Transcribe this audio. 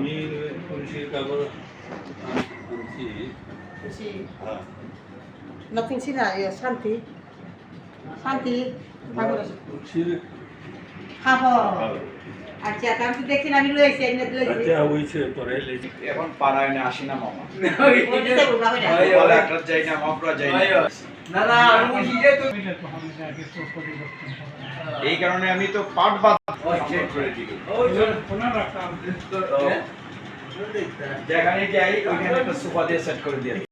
আমি তুলসীর কাগজ আনছি। তুলসী হ্যাঁ না তুলসী না শান্তি শান্তি ঠাকুর আছে তুলসীর খাবো আচ্ছা আমি তো দেখছি না আমি লইছি এনে লইছি আচ্ছা হইছে তোরে লেজি এখন পাড়ায় আসি না মামা ওইটা তো বাবা না বলে একটা যাই না মাপরা যাই না না না আমি হিজে তো এই কারণে আমি তো পাট বাদ কমপ্লিট করে দিই যেখানে যাই ওইখানে একটা সোফা দিয়ে সেট করে দিই